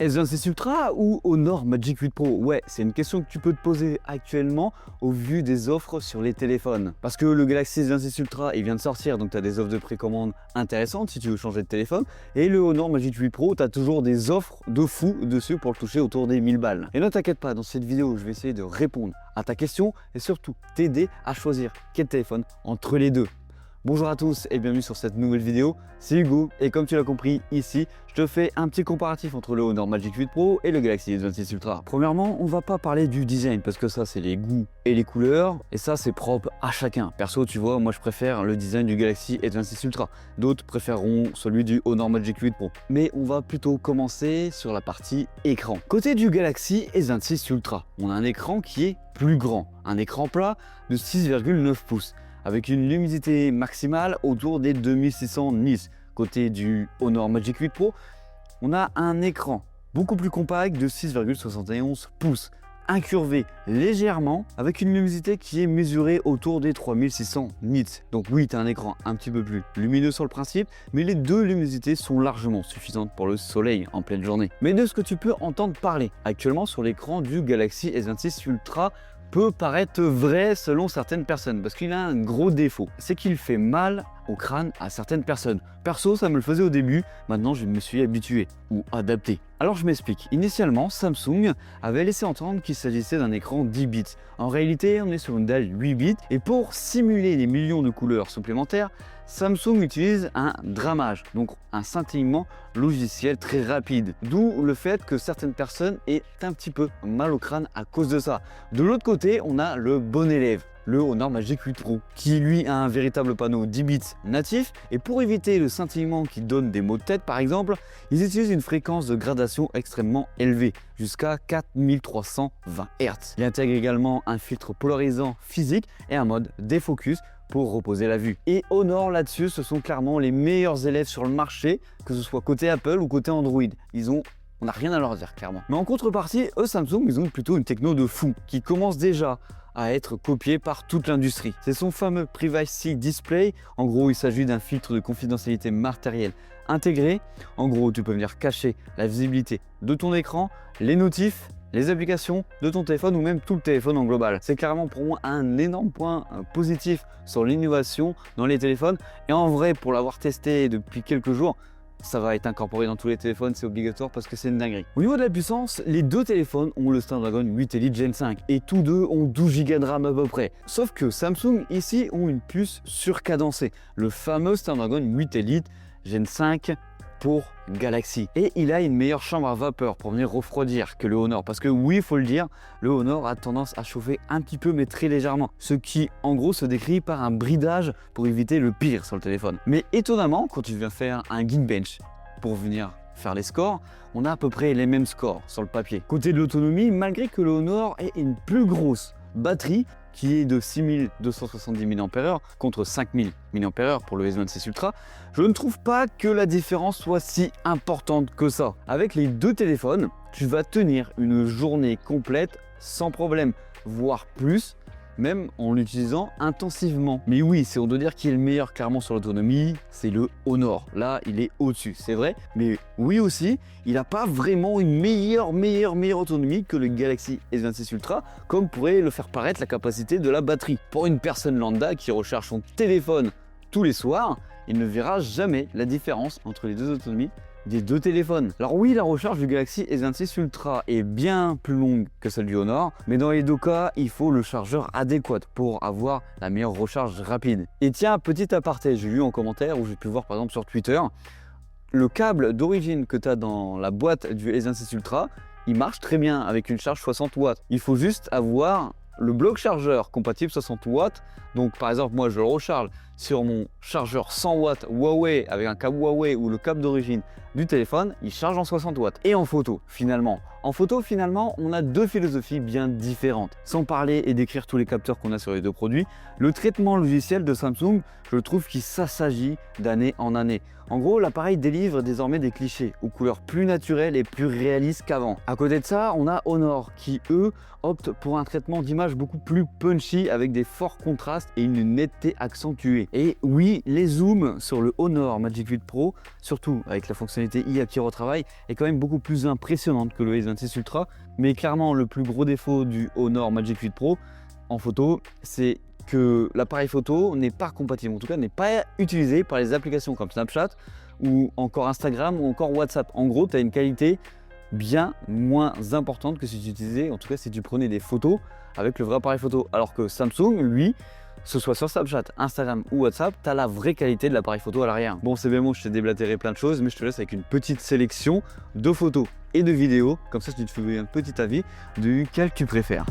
S26 Ultra ou Honor Magic 8 Pro? Ouais, c'est une question que tu peux te poser actuellement au vu des offres sur les téléphones. Parce que le Galaxy S26 Ultra, il vient de sortir, donc tu as des offres de précommande intéressantes si tu veux changer de téléphone. Et le Honor Magic 8 Pro, tu as toujours des offres de fou dessus pour le toucher autour des 1000 balles. Et ne t'inquiète pas, dans cette vidéo, je vais essayer de répondre à ta question et surtout t'aider à choisir quel téléphone entre les deux. Bonjour à tous et bienvenue sur cette nouvelle vidéo, c'est Hugo et comme tu l'as compris ici, je te fais un petit comparatif entre le Honor Magic 8 Pro et le Galaxy S26 Ultra. Premièrement, on va pas parler du design parce que ça c'est les goûts et les couleurs et ça c'est propre à chacun. Perso tu vois, moi je préfère le design du Galaxy S26 Ultra, d'autres préféreront celui du Honor Magic 8 Pro. Mais on va plutôt commencer sur la partie écran. Côté du Galaxy S26 Ultra, on a un écran qui est plus grand, un écran plat de 6,9 pouces. Avec une luminosité maximale autour des 2600 nits. Côté du Honor Magic 8 Pro, on a un écran beaucoup plus compact de 6,71 pouces, incurvé légèrement, avec une luminosité qui est mesurée autour des 3600 nits. Donc oui, tu as un écran un petit peu plus lumineux sur le principe, mais les deux luminosités sont largement suffisantes pour le soleil en pleine journée. Mais de ce que tu peux entendre parler actuellement sur l'écran du Galaxy S26 Ultra, peut paraître vrai selon certaines personnes parce qu'il a un gros défaut, c'est qu'il fait mal au crâne à certaines personnes. Perso, ça me le faisait au début, maintenant je me suis habitué ou adapté. Alors je m'explique, initialement Samsung avait laissé entendre qu'il s'agissait d'un écran 10 bits. En réalité, on est sur une dalle 8 bits et pour simuler les millions de couleurs supplémentaires, Samsung utilise un drammage, donc un scintillement logiciel très rapide. D'où le fait que certaines personnes aient un petit peu mal au crâne à cause de ça. De l'autre côté, on a le bon élève, le Honor Magic 8 Pro, qui lui a un véritable panneau 10 bits natif. Et pour éviter le scintillement qui donne des maux de tête par exemple, ils utilisent une fréquence de gradation extrêmement élevée, jusqu'à 4320 Hz. Il intègre également un filtre polarisant physique et un mode défocus pour reposer la vue. Et Honor là-dessus, ce sont clairement les meilleurs élèves sur le marché, que ce soit côté Apple ou côté Android. On n'a rien à leur dire clairement. Mais en contrepartie, eux Samsung, ils ont plutôt une techno de fou qui commence déjà à être copié par toute l'industrie. C'est son fameux Privacy Display. En gros, il s'agit d'un filtre de confidentialité matérielle intégré. En gros, tu peux venir cacher la visibilité de ton écran, les notifs, les applications de ton téléphone ou même tout le téléphone en global. C'est clairement pour moi un énorme point positif sur l'innovation dans les téléphones. Et en vrai, pour l'avoir testé depuis quelques jours, ça va être incorporé dans tous les téléphones, c'est obligatoire parce que c'est une dinguerie. Au niveau de la puissance, les deux téléphones ont le Snapdragon 8 Elite Gen 5 et tous deux ont 12 Go de RAM à peu près. Sauf que Samsung ici ont une puce surcadencée, le fameux Snapdragon 8 Elite Gen 5 pour Galaxy. Et il a une meilleure chambre à vapeur pour venir refroidir que le Honor. Parce que oui, il faut le dire, le Honor a tendance à chauffer un petit peu mais très légèrement. Ce qui en gros se décrit par un bridage pour éviter le pire sur le téléphone. Mais étonnamment, quand tu viens faire un Geekbench pour venir faire les scores, on a à peu près les mêmes scores sur le papier. Côté de l'autonomie, malgré que le Honor ait une plus grosse batterie, qui est de 6270 mAh contre 5000 mAh pour le S26 Ultra, je ne trouve pas que la différence soit si importante que ça. Avec les deux téléphones, tu vas tenir une journée complète sans problème, voire plus, même en l'utilisant intensivement. Mais oui, si on doit dire qui est le meilleur clairement sur l'autonomie, c'est le Honor. Là, il est au-dessus, c'est vrai. Mais oui aussi, il n'a pas vraiment une meilleure autonomie que le Galaxy S26 Ultra, comme pourrait le faire paraître la capacité de la batterie. Pour une personne lambda qui recherche son téléphone tous les soirs, il ne verra jamais la différence entre les deux autonomies des deux téléphones. Alors oui, la recharge du Galaxy S26 Ultra est bien plus longue que celle du Honor, mais dans les deux cas, il faut le chargeur adéquat pour avoir la meilleure recharge rapide. Et tiens, petit aparté, j'ai lu en commentaire ou j'ai pu voir par exemple sur Twitter, le câble d'origine que tu as dans la boîte du S26 Ultra, il marche très bien avec une charge 60 watts. Il faut juste avoir le bloc chargeur compatible 60 watts. Donc par exemple, moi je le recharge sur mon chargeur 100 watts Huawei avec un câble Huawei ou le câble d'origine du téléphone, il charge en 60 watts. Et en photo, finalement, En photo, finalement, on a deux philosophies bien différentes. Sans parler et décrire tous les capteurs qu'on a sur les deux produits, le traitement logiciel de Samsung, je trouve qu'il s'assagit d'année en année. En gros, l'appareil délivre désormais des clichés aux couleurs plus naturelles et plus réalistes qu'avant. À côté de ça, on a Honor qui, eux, optent pour un traitement d'image beaucoup plus punchy avec des forts contrastes et une netteté accentuée. Et oui, les zooms sur le Honor Magic 8 Pro, surtout avec la fonctionnalité IA qui retravaille, est quand même beaucoup plus impressionnante que le S26 Ultra. Mais clairement, le plus gros défaut du Honor Magic 8 Pro en photo, c'est que l'appareil photo n'est pas compatible, en tout cas n'est pas utilisé par les applications comme Snapchat ou encore Instagram ou encore WhatsApp. En gros, tu as une qualité bien moins importante que si tu utilisais, en tout cas si tu prenais des photos avec le vrai appareil photo. Alors que Samsung, lui, ce soit sur Snapchat, Instagram ou WhatsApp, tu as la vraie qualité de l'appareil photo à l'arrière. Bon, c'est bien bon, je t'ai déblatéré plein de choses, mais je te laisse avec une petite sélection de photos et de vidéos. Comme ça, tu te fais un petit avis duquel tu préfères.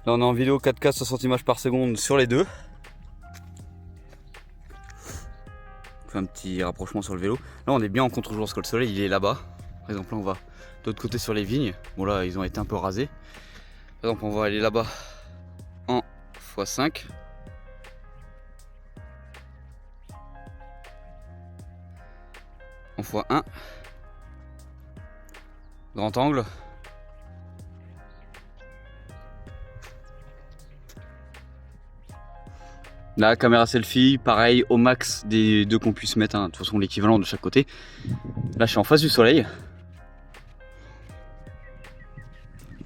Là on est en vidéo 4K 60 images par seconde sur les deux. On fait un petit rapprochement sur le vélo. Là on est bien en contre-jour parce que le soleil il est là-bas. Par exemple là on va de l'autre côté sur les vignes. Bon là ils ont été un peu rasés. Par exemple on va aller là-bas en x5. En x1. Grand angle. La caméra selfie, pareil, au max des deux qu'on puisse mettre, hein, de toute façon l'équivalent de chaque côté. Là je suis en face du soleil.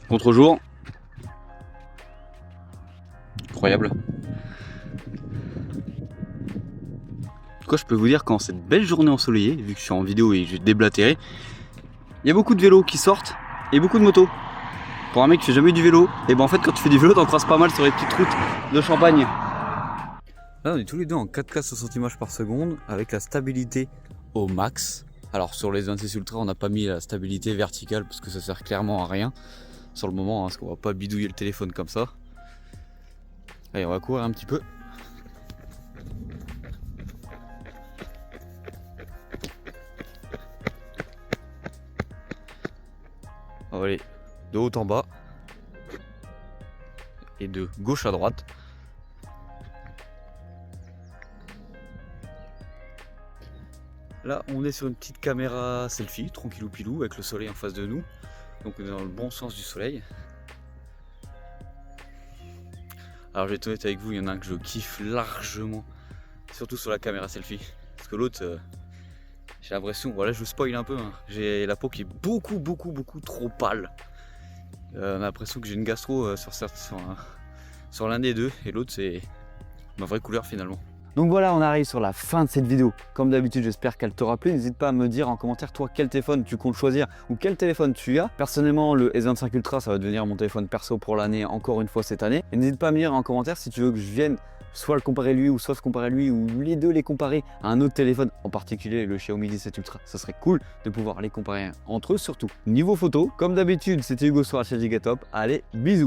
Contre-jour. Incroyable. Quoi, je peux vous dire qu'en cette belle journée ensoleillée, vu que je suis en vidéo et je vais déblatérer, il y a beaucoup de vélos qui sortent et beaucoup de motos. Pour un mec qui fait jamais du vélo, et ben en fait quand tu fais du vélo t'en croises pas mal sur les petites routes de Champagne. Là on est tous les deux en 4K 60 images par seconde avec la stabilité au max. Alors sur les S26 Ultra on n'a pas mis la stabilité verticale parce que ça sert clairement à rien sur le moment, hein, parce qu'on va pas bidouiller le téléphone comme ça. Allez on va courir un petit peu. On va aller de haut en bas et de gauche à droite. Là, on est sur une petite caméra selfie, tranquillou pilou, avec le soleil en face de nous. Donc on est dans le bon sens du soleil. Alors je vais être honnête avec vous, il y en a un que je kiffe largement, surtout sur la caméra selfie. Parce que l'autre, j'ai l'impression, voilà, je spoil un peu, hein. J'ai la peau qui est beaucoup trop pâle. On a l'impression que j'ai une gastro sur l'un des deux, et l'autre c'est ma vraie couleur finalement. Donc voilà, on arrive sur la fin de cette vidéo. Comme d'habitude, j'espère qu'elle t'aura plu. N'hésite pas à me dire en commentaire, toi, quel téléphone tu comptes choisir ou quel téléphone tu as. Personnellement, le S25 Ultra, ça va devenir mon téléphone perso pour l'année, encore une fois cette année. Et n'hésite pas à me dire en commentaire si tu veux que je vienne soit le comparer lui ou soit se comparer lui ou les deux les comparer à un autre téléphone, en particulier le Xiaomi 17 Ultra. Ça serait cool de pouvoir les comparer entre eux surtout. Niveau photo, comme d'habitude, c'était Hugo sur la chaîne Gigatop. Allez, bisous!